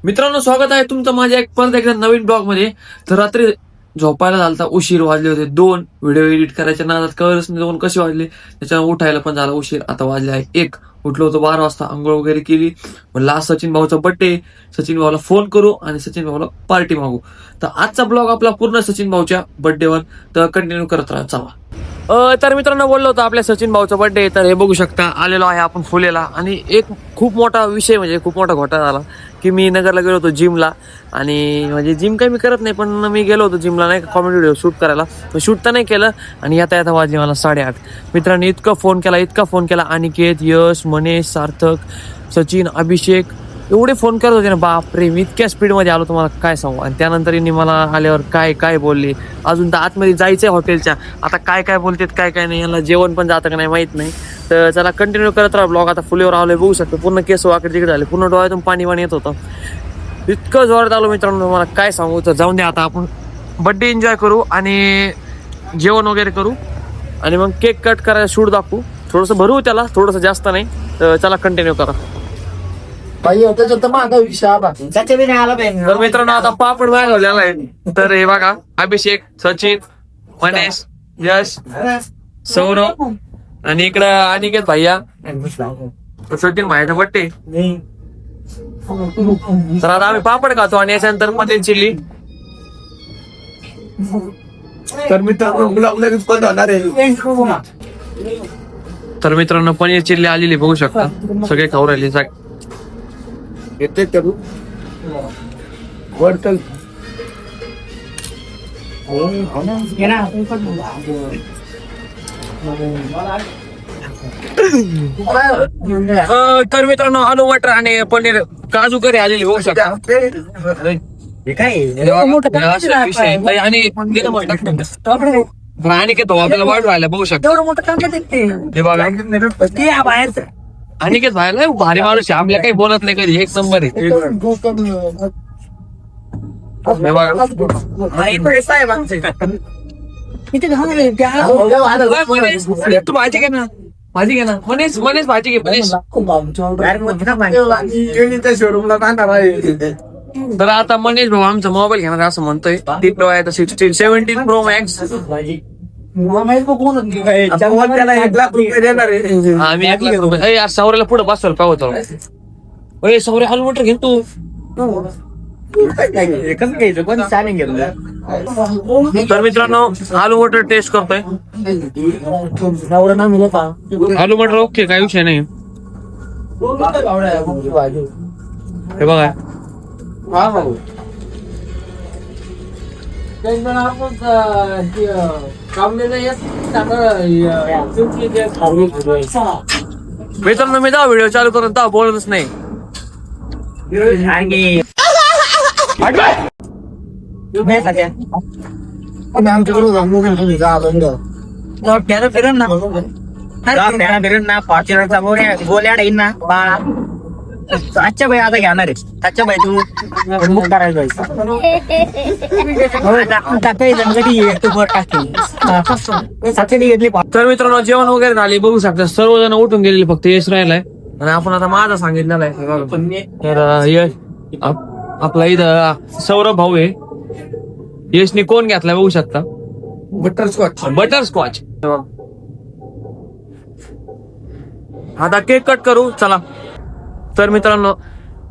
मित्रांनो, स्वागत आहे तुमचं माझ्या परत एकदा नवीन ब्लॉग मध्ये. तर रात्री झोपायला झालता उशीर, वाजले होते 2. व्हिडिओ एडिट करायच्या नादात कळलंच नाही 2 कसे वाजले. त्याच्यावर उठायला पण झाला उशीर. आता वाजले आहे 1. उठलो होतो 12 वाजता, आंघोळ वगैरे केली. म्हणलं आज सचिन भाऊचा बर्थडे, सचिन भाऊला फोन करू आणि सचिन भाऊला पार्टी मागू. तर आजचा ब्लॉग आपला पूर्ण सचिन भाऊच्या बर्थडेवर, तर कंटिन्यू करत राहा चला. तर मित्रांनो, बोललो होतो आपल्या सचिन भाऊचा बर्थडे. तर हे बघू शकता आलेलो आहे आपण फुलेला. आणि एक खूप मोठा विषय म्हणजे खूप मोठा घोटाळा झाला की मी नगरला गेलो होतो जिमला. आणि म्हणजे जिम काही मी करत नाही, पण मी गेलो होतो जिमला नाही का कॉमेडी व्हिडिओ शूट करायला. शूट तर नाही केलं आणि येता येता वाजले मला 8:30. मित्रांनी इतका फोन केला अनिकेत, यश, मनेश, सार्थक, सचिन, अभिषेक एवढे फोन करत होते ना, बापरे. मी इतक्या स्पीडमध्ये आलो तुम्हाला काय सांगू. आणि त्यानंतर यांनी मला आल्यावर काय काय बोलले. अजून तर आतमध्ये जायचंय हॉटेलच्या. आता काय काय बोलतात काय काय नाही, यांना जेवण पण जातं का नाही माहित नाही. तर चला कंटिन्यू करत राहा ब्लॉग. आता फुलेवर आलोय बघू शकतो, पूर्ण केस वाकडे तिकडे झाले, पूर्ण डोळ्यातून पाणी येत होतं. इतकं जोरात आलो मित्रांनो, मला काय सांगू. तर जाऊन द्या, आता आपण बर्थडे एन्जॉय करू आणि जेवण वगैरे करू आणि मग केक कट करायला शूट दाखवू. थोडंसं भरू त्याला, थोडंसं जास्त नाही. तर चला कंटिन्यू करा. तर मित्रांनो, आता पापड मागवलेला आहे. तर हे बघा, अभिषेक, सचिन, मनेश, यश, सौरभ आणि इकडं अनिकेत भैया. सचिन भाईचा बड्डे. तर आता आम्ही पापड खातो आणि याच्यानंतर पनीर चिल्ली. तर मित्रांनो, पनीर चिल्ली आलेली बघू शकता, सगळे खाऊ राहिले. येते करू वर्टल तर मित्रांनो, आलू मटर आणि पनीर काजू करी आलेली बघू शकता. आणि तो आपल्याला वाढ व्हायला बघू शकता. अनिकेत भायला भारी माणूस आहे, आपल्या काही बोलत नाही कधी. 1 नंबर आहे. तू भाजी घे ना, भाजी घे ना. मनेश भाजी घे मनेश. शोरूमला जाणार आहे. तर आता मनेश भाऊ आमचा मोबाईल घेणार असं म्हणतोय. टिकटो आहे 17 प्रो मॅक्स. त्याला 1 लाख रुपये देणार आहे. आम्ही 1 लाख रुपये. यार सौर्याला पुढे बसवलं पाहतो. सौर्य आलू मटर घेऊन तू. तर मित्रांनो, आलू मटर टेस्ट करतोय. आलू मटर ओके, काही विषय नाही. हे बघा, मित्रांनो मी जाऊ व्हिडिओ चालू करून तेव्हा बोलतच नाही. अच्छा भाई आता घेणार आहे. अच्छा भाई तू बुक करायला घेतली. तर मित्रांनो, जेवण वगैरे झाले बघू शकता. सर्वजण उठून गेलेले, फक्त यश राहिलाय. आणि आपण आता माझा सांगितलेला आहे. तर यश आपला इथं सौरभ भाऊ आहे. यशने कोण घेतलाय बघू शकता, बटरस्कॉच. आता केक कट करू चला. तर मित्रांनो,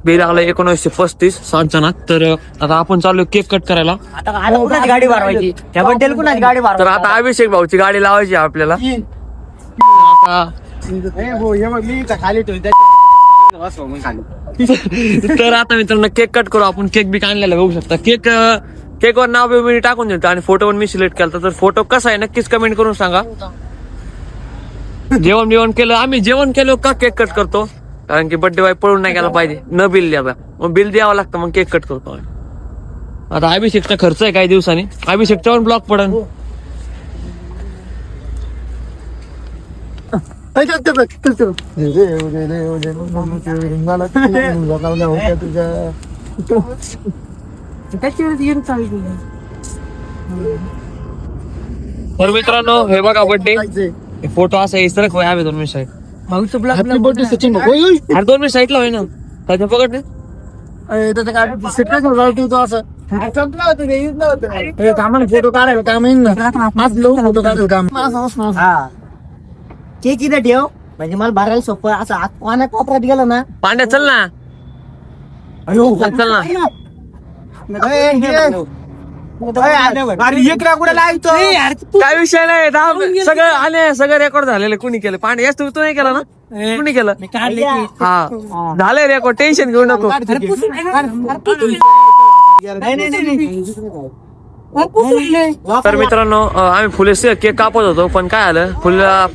बिल लागलं 1935 7 जणात. तर आता आपण चालू केक कट करायला. आता कुणाची गाडी भरवायची, त्या बड्डेला कुणाची गाडी तर भरवायची. आता अभिषेक भाऊची गाडी लावायची आपल्याला. तर आता मित्रांनो, केक कट करू आपण. केक बी आणलेला बघू शकता. केकवर नाव बिव टाकून देतो आणि फोटो पण मी सिलेक्ट केला. तर फोटो कसा आहे नक्कीच कमेंट करून सांगा. जेवण केलं आम्ही. जेवण केलं का केक कट करतो, कारण की बर्थडे बाय पळून नाही गेला पाहिजे. न बिल द्यावा, मग बिल द्यावं लागतं, मग केक कट करतो. आता अभिषेकचा खर्च आहे काही दिवसांनी. अभिषेकचा पण ब्लॉग पडन. तर मित्रांनो, हे बघा बर्थडे फोटो असा इसरक होय आम्ही 2 मिनिट साईड. भाऊचं हॅपी बर्थडे सचिन भाऊ. अरे 2 मिनिट साईडला होय ना, त्याच्या पकड त्याचं काय सिक्रेट तो असं कामाला फोटो काढायला काम येईल ना आज लोक फोटो काढायला काम हा केक इथं ठेव म्हणजे मला भरायला सोपं असं आत कोणा कोपऱ्यात गेलं ना पांड्या चल ना, अयो चल ना. काय विषय नाही, सगळं आले, सगळं रेकॉर्ड झालेलं. कुणी केलं? पांड्या तू नाही केला ना? कुणी केलं? हा झालंय रेकॉर्ड, टेन्शन घेऊ नको. तर मित्रांनो आम्ही फुले केक कापत होतो, पण काय आलं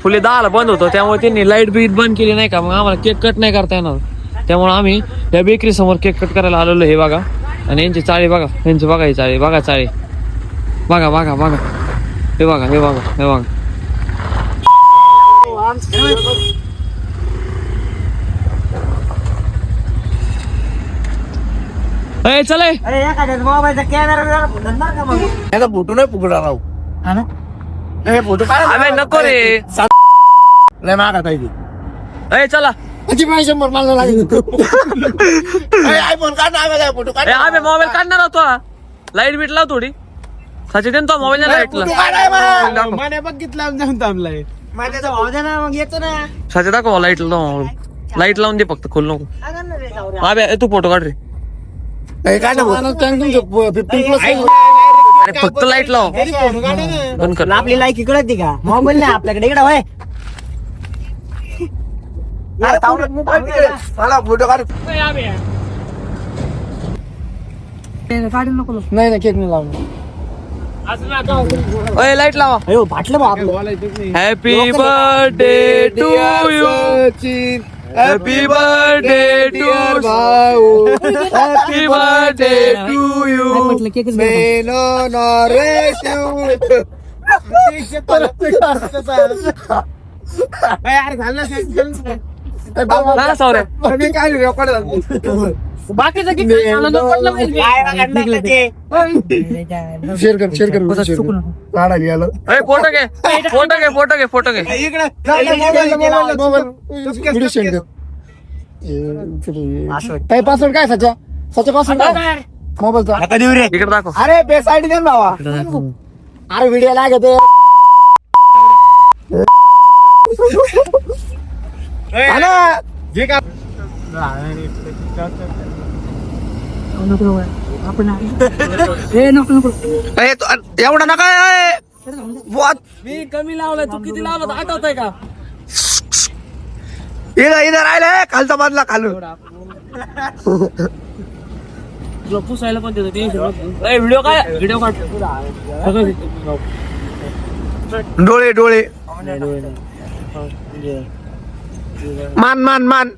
फुले 10ला बंद होतो, त्यामुळे त्यांनी लाईट बीट बंद केली नाही का, मग आम्हाला केक कट नाही करता येणार. त्यामुळे आम्ही या बेकरी समोर केक कट करायला आलेलो. हे बघा, आणि यांची चाळी बघा, यांची बघा, ही चाळी बघा, चाळी बघा बघा बघा, हे बघा, हे बघा, हे बघा. ए चले, मोबाईलचा कॅमेरा याचा फोटो नाही पुकडा राहू. फोटो अबे नको रे. लय मागा ताई. ए चला, शंभर मला लागेल. आयफोन काढ ना, फोटो काढ. ए आबे मोबाईल काढणार होतो, लाईट बीट लाव थोडी. सचिन देन तो मोबाईल लाईटला बघितलं जाऊन थांबलाय. माझ्या भाऊ दे ना मग येतो ना सचिन दाखव लाईट लाव, लाईट लावून दे फक्त, खोल नको. अबे तू फोटो काढ रे. काढ ना 15 प्लस. अरे फक्त लाईट लाव, बंद कर. आपली लायकी कळती का मोबाईल नाही आपल्याकडे इकडे होय मला फोटो काढ. नाही ना, केक नाही लावणार. ओय लाईट लावा. अयो फाटलं बा आपलं happy birthday to you, happy birthday to भाऊ, हॅपी बर्थडे टू यू. म्हटलं केकच ना सौरे काय रेकॉर्ड बाकीचं शेअर कर काढा घ्यायला. फोटो घे, फोटो घे, फोटो घे, फोटो घे. व्हिडिओ सेंड कर. काय पासवर्ड काय सचा पासवर्ड काय मोबाईलचा इकडे दाखव. अरे बेस आयडी दे ना बाबा. अरे व्हिडिओ लागत जे का एवढा नका. मी कमी लावलाय, तू किती लावला आठवतंय का? इथं राहिलंय खालचा बाजला खालून. पुसायला पण व्हिडिओ काय, व्हिडिओ काढ. डोळे मान मान मान.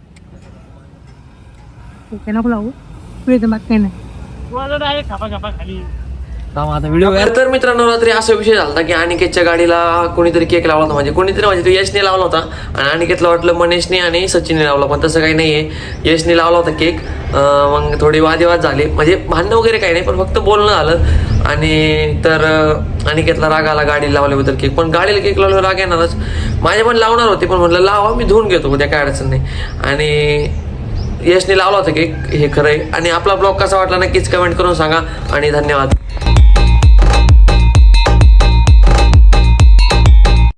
तर मित्रांनो रात्री असा विषय झाला की अनिकेतच्या गाडीला कोणीतरी केक लावला होता, म्हणजे कोणीतरी म्हणजे तो यशने लावला होता, आणि अनिकेतला वाटलं मनीषने आणि सचिनने लावला, पण तसं काही नाहीये. यशने लावला होता केक. मग थोडी वादविवाद झाले, म्हणजे भांडणं वगैरे काही नाही, पण फक्त बोलणं झालं. आणि तर अनिकेतला राग आला गाडीला लावल्याबद्दल केक, पण गाडीला केक लावल्यावर राग येणारच. माझे पण लावणार होते, पण म्हटलं लावा, मी धुवून घेतो, उद्या काय अडचण नाही. आणि यशने लावला होता केक, हे खरं आहे. आणि आपला ब्लॉग कसा वाटला नक्कीच कमेंट करून सांगा, आणि धन्यवाद.